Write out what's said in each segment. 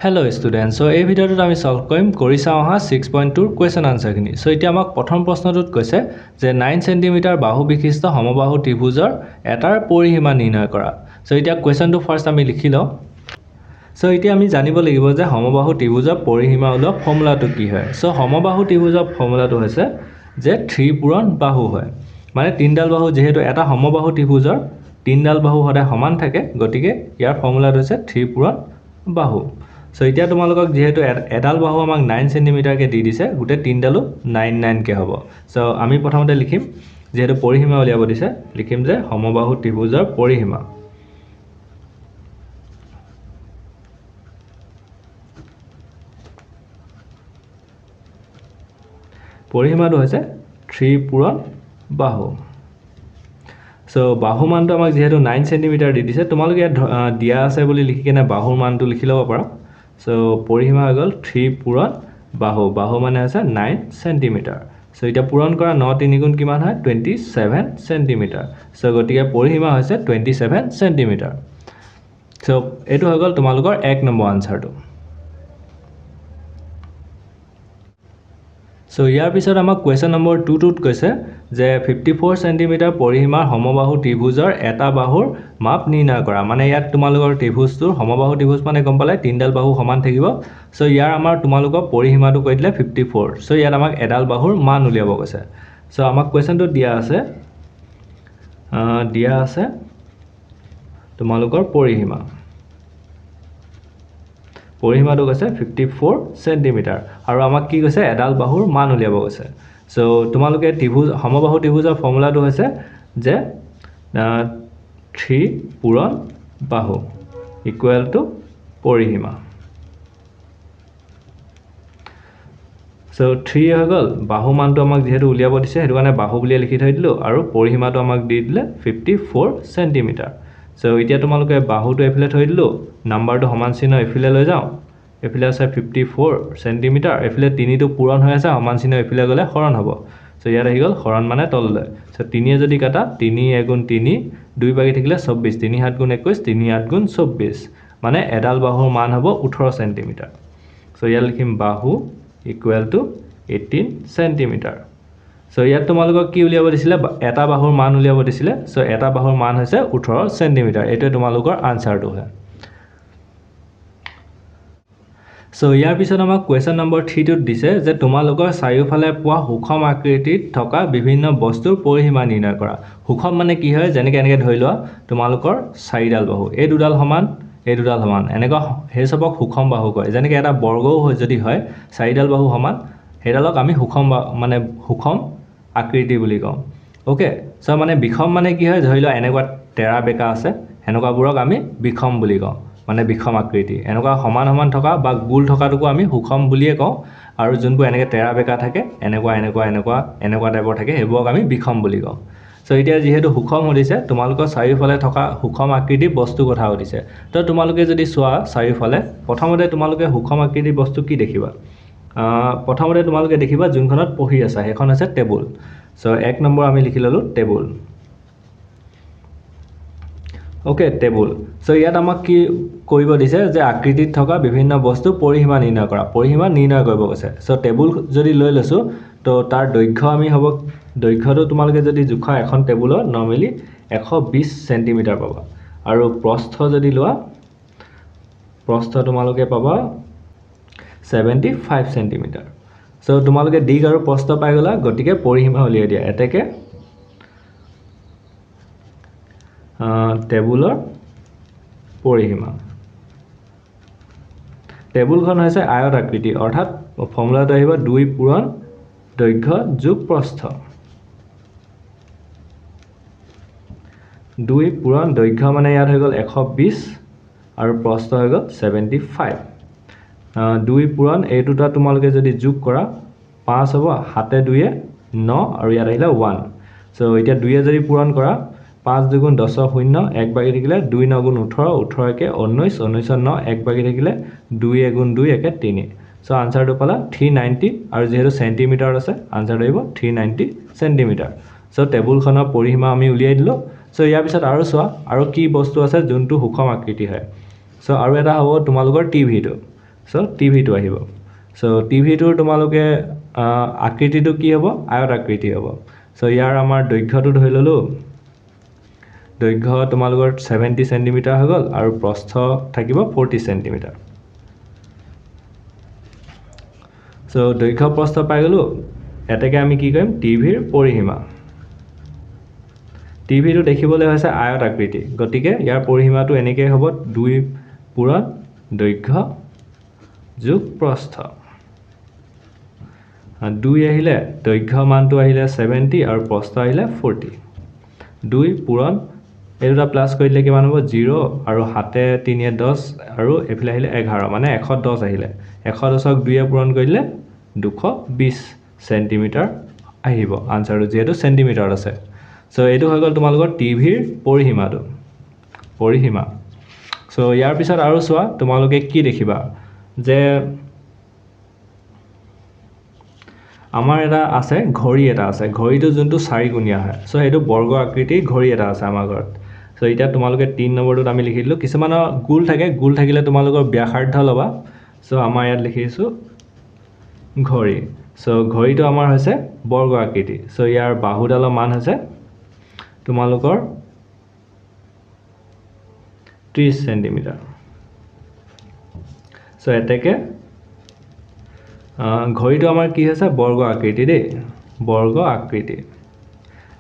Hello students, so এই ভিডিওটোত আমি solve কৰিম কৰি চাওঁ আহা 6.2 কোৱেশ্চন আনসাৰখিনি। সো এতিয়া আমাক প্ৰথম প্ৰশ্নটোত কৈছে যে 9 সেন্টিমিটাৰ বাহু বিশিষ্ট সমবাহু ত্ৰিভুজৰ এটাৰ পৰিসীমা নিৰ্ণয় কৰা। সো এতিয়া কোৱেশ্চনটো ফাৰ্স্ট আমি লিখি লওঁ। সো এতিয়া আমি জানিব লাগিব যে সমবাহু ত্ৰিভুজৰ পৰিসীমা ওলোৱা ফৰ্মুলাটো কি হয়। সো সমবাহু ত্ৰিভুজৰ ফৰ্মুলাটো হৈছে যে 3 পূৰণ বাহু হয়। মানে তিনডাল বাহু যেহেতু এটা সমবাহু ত্ৰিভুজৰ তিনডাল বাহু সদায় সমান থাকে, গতিকে ইয়াৰ ফৰ্মুলাটো হৈছে 3 পূৰণ বাহু। সো এতিয়া তোমালোকক যেহেতু এডাল বাহু আমাক 9 সেন্টিমিটাৰকে দি দিছে, গোটেই তিনডালো 9 কে হ'ব। সো আমি প্ৰথমতে লিখিম যেহেতু পৰিসীমা উলিয়াব দিছে, লিখিম যে সমবাহু ত্ৰিভুজৰ পৰিসীমা। পৰিসীমাটো হৈছে 3 পূৰণ বাহু। সো বাহু মানটো আমাক যেহেতু 9 সেন্টিমিটাৰ দি দিছে, তোমালোকে ইয়াত দিয়া আছে বুলি লিখি কেনে বাহুৰ মানটো লিখি ল'ব পাৰা। সো পৰিসীমা হৈ গ'ল 3 পূৰণ বাহু। বাহু মানে হৈছে 9 সেন্টিমিটাৰ। সো এতিয়া পূৰণ কৰা 9 3 গুণ কিমান হয় 27 সেন্টিমিটাৰ। সো গতিকে পৰিসীমা হৈছে 27 সেন্টিমিটাৰ। সো এইটো হৈ গ'ল তোমালোকৰ 1 নম্বৰ আনসাৰটো। সো ইয়াৰ পিছত আমাক কোৱেশ্চন নম্বৰ 2 টোত কৈছে যে 54 সেন্টিমিটাৰ পৰিসীমাৰ সমবাহু ত্ৰিভুজৰ এটা বাহুৰ মাপ নিৰ্ণয় কৰা। মানে ইয়াত তোমালোকৰ ত্ৰিভুজটোৰ সমবাহু ত্ৰিভুজ মানে গম পালে তিনডাল বাহু সমান থাকিব। সো ইয়াৰ আমাৰ তোমালোকৰ পৰিসীমাটো কৈ দিলে 54। সো ইয়াত আমাক এডাল বাহুৰ মান উলিয়াব কৈছে। সো আমাক কোৱেশ্চনটো দিয়া আছে তোমালোকৰ পৰিসীমা। পৰিসীমাটো কৈছে 54 সেন্টিমিটাৰ আৰু আমাক কি কৈছে এডাল বাহুৰ মান উলিয়াব কৈছে। সো তোমালোকে ত্ৰিভুজ সমবাহু ত্ৰিভুজৰ ফৰ্মুলাটো হৈছে যে 3 পূৰণ বাহু ইকুৱেল টু পৰিসীমা। সো 3 হৈ গ'ল, বাহু মানটো আমাক যেহেতু উলিয়াব দিছে সেইটো কাৰণে বাহু বুলিয়ে লিখি থৈ দিলোঁ আৰু পৰিসীমাটো আমাক দি দিলে 54 সেন্টিমিটাৰ। সো এতিয়া তোমালোকে বাহুটো এফালে থৈ দিলোঁ, নাম্বাৰটো সমান চিহ্ন এফালে লৈ যাওঁ, এফালে আছে 54 সেন্টিমিটাৰ, এফালে 3টো পূৰণ হৈ আছে, সমান চিহ্ন এফালে গ'লে হৰণ হ'ব। সো ইয়াত আহি গ'ল হৰণ মানে তললৈ। সো 3 যদি কাটা 3 গুণ 3 2 বাকি থাকিলে 24, 3 7 গুণ 21, 3 8 গুণ 24, মানে এডাল বাহুৰ মান হ'ব 18 সেন্টিমিটাৰ। সো ইয়াত লিখিম বাহু ইকুৱেল টু 18 সেন্টিমিটাৰ। সো ইয়াত তোমালোকক কি উলিয়াব দিছিলে এটা বাহুৰ মান উলিয়াব দিছিলে। সো এটা বাহুৰ মান হৈছে 18 সেন্টিমিটাৰ। এইটোৱে তোমালোকৰ আনসাৰটো হয়। সো ইয়াৰ পিছত আমাক কোৱেশ্চন নম্বৰ 3 টোত দিছে যে তোমালোকৰ চাৰিওফালে পোৱা সুষম আকৃতিত থকা বিভিন্ন বস্তুৰ পৰিসীমা নিৰ্ণয় কৰা। সুষম মানে কি হয়, যেনেকৈ এনেকৈ ধৰি লোৱা তোমালোকৰ 4ডাল বাহু, এই দুডাল সমান এই দুডাল সমান, এনেকুৱা সেই চবক সুষম বাহু কয়। যেনেকৈ এটা বৰ্গও যদি হয় 4ডাল বাহু সমান, সেইডালক আমি সুষম আকৃতি বুলি কওঁ। ওকে, সো মানে বিষম মানে কি হয়, ধৰি লোৱা এনেকুৱা তেৰা বেকা আছে, সেনেকুৱাবোৰক আমি বিষম বুলি কওঁ, মানে বিষম আকৃতি। এনেকুৱা সমান সমান থকা বা গোল থকাটোকো আমি সুষম বুলিয়ে কওঁ, আৰু যোনবোৰ এনেকৈ তেৰা বেকা থাকে এনেকুৱা টাইপৰ থাকে সেইবোৰক আমি বিষম বুলি কওঁ। সো এতিয়া যিহেতু সুষম সুধিছে, তোমালোকৰ চাৰিওফালে থকা সুষম আকৃতিৰ বস্তু কথা সুধিছে। তো তোমালোকে যদি চোৱা চাৰিওফালে, প্ৰথমতে তোমালোকে সুষম আকৃতিৰ বস্তু কি দেখিবা? প্ৰথমতে তোমালোকে দেখিবা যোনখনত পঢ়ি আছা সেইখন হৈছে টেবুল। সো 1 নম্বৰ আমি লিখি ল'লোঁ টেবুল। Okay, table. সো ইয়াত আমাক কি কৰিব দিছে যে আকৃতিত থকা বিভিন্ন বস্তু পৰিসীমা নিৰ্ণয় কৰা, পৰিসীমা নিৰ্ণয় কৰিব কৈছে। সো টেবুল যদি লৈ লৈছোঁ, তো তাৰ দৈৰ্ঘ্য আমি হ'ব, দৈৰ্ঘ্যটো তোমালোকে যদি জোখা এখন টেবুলৰ নৰ্মেলি 120 সেন্টিমিটাৰ পাবা, আৰু প্ৰস্থ যদি লোৱা, প্ৰস্থ তোমালোকে পাবা 75 সেন্টিমিটাৰ। সো তোমালোকে দিগ আৰু প্ৰস্থ পাই গ'লা, গতিকে পৰিসীমা উলিয়াই দিয়া। এতেকে টেবুলৰ পৰিসীমা। টেবুলখন হৈছে আয়ত আকৃতি, অৰ্থাৎ ফৰ্মুলাটো আহিব 2 পূৰণ দৈৰ্ঘ্য যোগ প্ৰস্থ। 2 পূৰণ দৈৰ্ঘ্য মানে ইয়াত হৈ গ'ল 120 আৰু প্ৰস্থ হৈ গ'ল 75। 2 পূৰণ এই দুটা তোমালোকে যদি যোগ কৰা 5 হ'ব, 7 2 9 আৰু ইয়াত আহিলে 1। সো এতিয়া 2 যদি পূৰণ কৰা 5 2 10 0, 1 বাকি থাকিলে 2 9 গুণ 18, 18 1 19, 19 9, 1 বাকি থাকিলে 2 গুণ 2 1 3। সো আনসাৰটো পালা 390, আৰু যেহেতু সেন্টিমিটাৰ আছে আনসাৰটো আহিব 390 সেন্টিমিটাৰ। সো টেবুলখনৰ পৰিসীমা আমি উলিয়াই দিলোঁ। সো ইয়াৰ পিছত আৰু চোৱা আৰু কি বস্তু আছে যোনটো সুষম আকৃতি হয়। সো আৰু এটা হ'ব তোমালোকৰ টিভিটো। চ' টিভিটো আহিব চ' টিভিটোৰ তোমালোকে আকৃতিটো কি হ'ব আয়ত আকৃতি হ'ব চ' ইয়াৰ আমাৰ দৈৰ্ঘ্যটো ধৰি ল'লোঁ দৈৰ্ঘ্য তোমালোকৰ 70 সেন্টিমিটাৰ হৈ গ'ল আৰু প্ৰস্থ থাকিব 40 সেন্টিমিটাৰ চ' দৈৰ্ঘ্য প্ৰস্থ পাই গ'লোঁ এতেকে আমি কি কৰিম টিভিৰ পৰিসীমা টিভিটো দেখিবলৈ হৈছে আয়ত আকৃতি গতিকে ইয়াৰ পৰিসীমাটো এনেকৈ হ'ব 2 পূৰণ দৈৰ্ঘ্য যোগ প্ৰস্থ 2 আহিলে দৈৰ্ঘ্য মানটো আহিলে 70 আৰু প্ৰস্থ আহিলে 40 2 পূৰণ এই দুটা প্লাস কৰি দিলে কিমান হ'ব 0 আৰু 7 3 10 আৰু এফালে আহিলে 11 মানে 110 আহিলে 110ক 2 এ পূৰণ কৰি দিলে 220 সেন্টিমিটাৰ আহিব আনসাৰটো যেহেতু সেন্টিমিটাৰত আছে সো এইটো হৈ গ'ল তোমালোকৰ টিভিৰ পৰিসীমা সো ইয়াৰ পিছত আৰু চোৱা তোমালোকে কি দেখিবা যে আমাৰ এটা আছে ঘড়ী এটা আছে ঘড়ীটো যোনটো 4 গুণীয়া হয় সো এইটো বৰ্গ আকৃতিৰ ঘড়ী এটা আছে আমাৰ ঘৰত সো এটা তোমালোকে 3 নম্বৰটোত আমি লিখি দিলো কিছুমানৰ গোল থাকে গোল থাকিলে তোমালোকৰ ব্যাসাৰ্ধ ল'বা সো আমাৰ ইয়াত লিখিছো ঘড়ী সো ঘড়ীটো আমাৰ হৈছে বৰ্গ আকৃতি সো ইয়াৰ বাহুডালৰ মান হৈছে তোমালোকৰ 30 সেন্টিমিটাৰ সো এতেকে ঘড়ীটো আমাৰ কি হৈছে বৰ্গ আকৃতি দেই বৰ্গ আকৃতি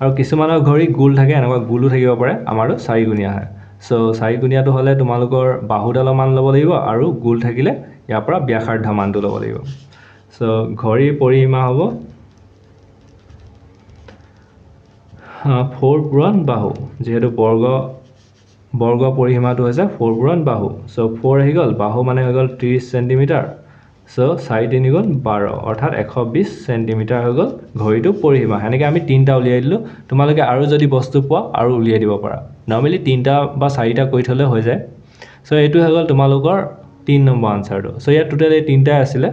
আৰু কিছুমানৰ ঘড়ী গোল থাকে এনেকুৱা গোলো থাকিব পাৰে আমাৰটো 4 গুণীয়া হয় সো 4 গুণীয়াটো হ'লে তোমালোকৰ বাহুডালৰ মান ল'ব লাগিব আৰু গোল থাকিলে ইয়াৰ পৰা ব্যাসাৰ্ধ মানটো ল'ব লাগিব সো ঘড়ীৰ পৰিসীমা হ'ব 4 পূৰণ বাহু যেহেতু বৰ্গ পৰিসীমাটো হৈছে 4 পূৰণ বাহু সো 4 আহি গ'ল বাহু মানে হৈ গ'ল 30 সেন্টিমিটাৰ সো 4 3 গুণ 12 অৰ্থাৎ 120 সেন্টিমিটাৰ হৈ গ'ল ঘড়ীটো পৰিসীমা এনেকৈ আমি তিনটা উলিয়াই দিলোঁ তোমালোকে আৰু যদি বস্তু পোৱা আৰু উলিয়াই দিব পাৰা নৰ্মেলি তিনটা বা চাৰিটা কৰি থলে হৈ যায় সো এইটো হৈ গ'ল তোমালোকৰ 3 নম্বৰ আনসাৰটো সো ইয়াত টোটাল এই তিনটাই আছিলে